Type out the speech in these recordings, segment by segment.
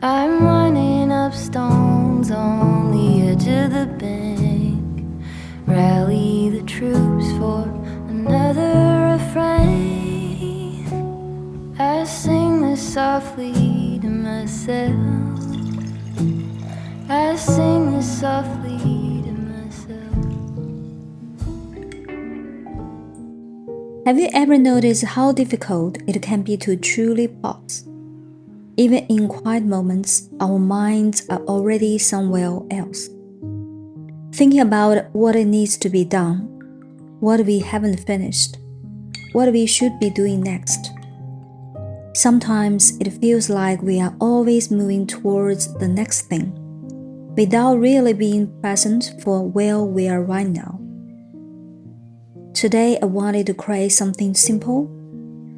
I'm running up stones on the edge of the bank. Rally the troops for another refrain. I sing this softly to myself. I sing this softly to myself. Have you ever noticed how difficult it can be to truly pause? Even in quiet moments, our minds are already somewhere else. Thinking about what needs to be done, what we haven't finished, what we should be doing next. Sometimes it feels like we are always moving towards the next thing, without really being present for where we are right now. Today I wanted to create something simple,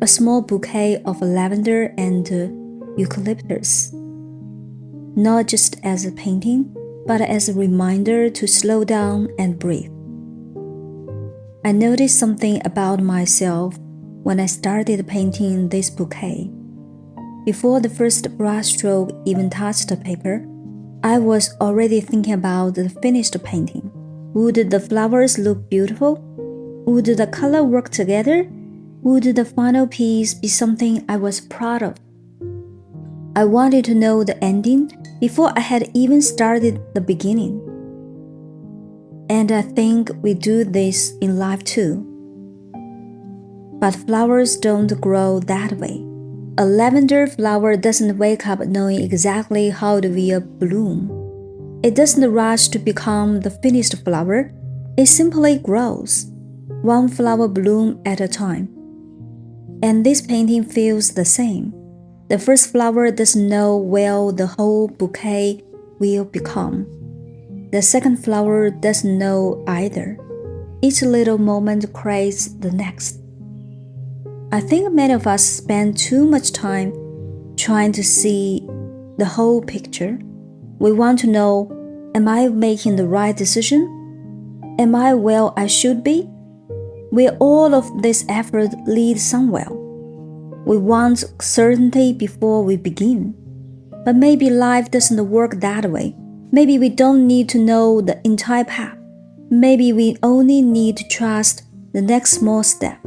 a small bouquet of lavender and eucalyptus. Not just as a painting, but as a reminder to slow down and breathe. I noticed something about myself when I started painting this bouquet. Before the first brushstroke even touched the paper, I was already thinking about the finished painting. Would the flowers look beautiful? Would the color work together? Would the final piece be something I was proud of? I wanted to know the ending before I had even started the beginning. And I think we do this in life too. But flowers don't grow that way. A lavender flower doesn't wake up knowing exactly how it will bloom. It doesn't rush to become the finished flower. It simply grows, one flower bloom at a time. And this painting feels the same. The first flower doesn't know where the whole bouquet will become. The second flower doesn't know either. Each little moment creates the next. I think many of us spend too much time trying to see the whole picture. We want to know, am I making the right decision? Am I where I should be? Will all of this effort lead somewhere? We want certainty before we begin. But maybe life doesn't work that way. Maybe we don't need to know the entire path. Maybe we only need to trust the next small step.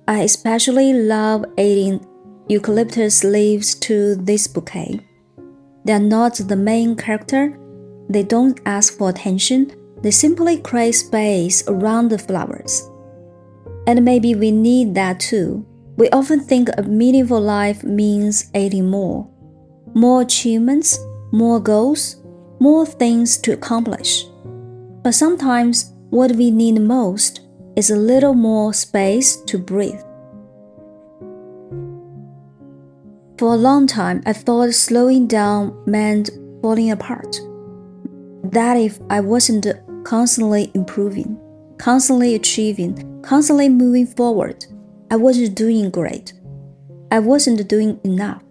I especially love adding eucalyptus leaves to this bouquet. They are not the main character. They don't ask for attention. They simply create space around the flowers. And maybe we need that too. We often think a meaningful life means adding more achievements, more goals, more things to accomplish. But sometimes what we need most is a little more space to breathe. For a long time, I thought slowing down meant falling apart. That if I wasn't constantly improving, constantly achieving, constantly moving forward, I wasn't doing great. I wasn't doing enough.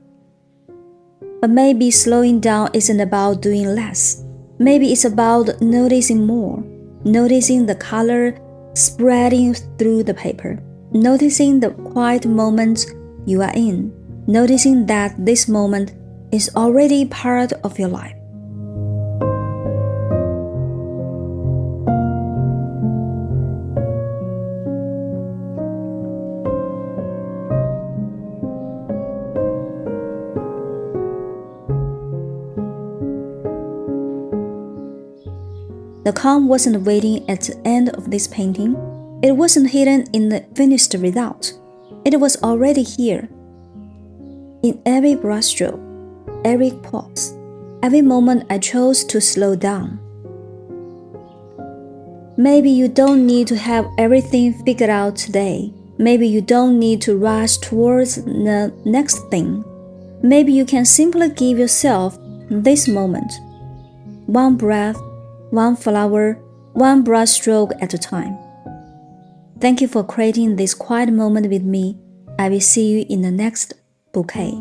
But maybe slowing down isn't about doing less. Maybe it's about noticing more, noticing the color spreading through the paper, noticing the quiet moments you are in, noticing that this moment is already part of your life. The calm wasn't waiting at the end of this painting. It wasn't hidden in the finished result. It was already here. In every brushstroke, every pause, every moment I chose to slow down. Maybe you don't need to have everything figured out today. Maybe you don't need to rush towards the next thing. Maybe you can simply give yourself this moment. One breath, one flower, one brushstroke at a time. Thank you for creating this quiet moment with me. I will see you in the next bouquet.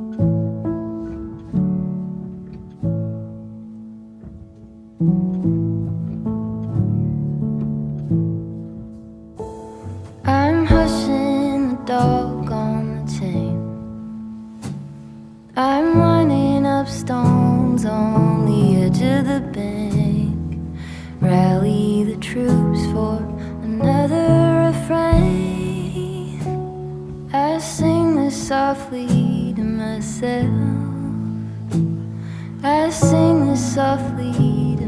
I sing this softly to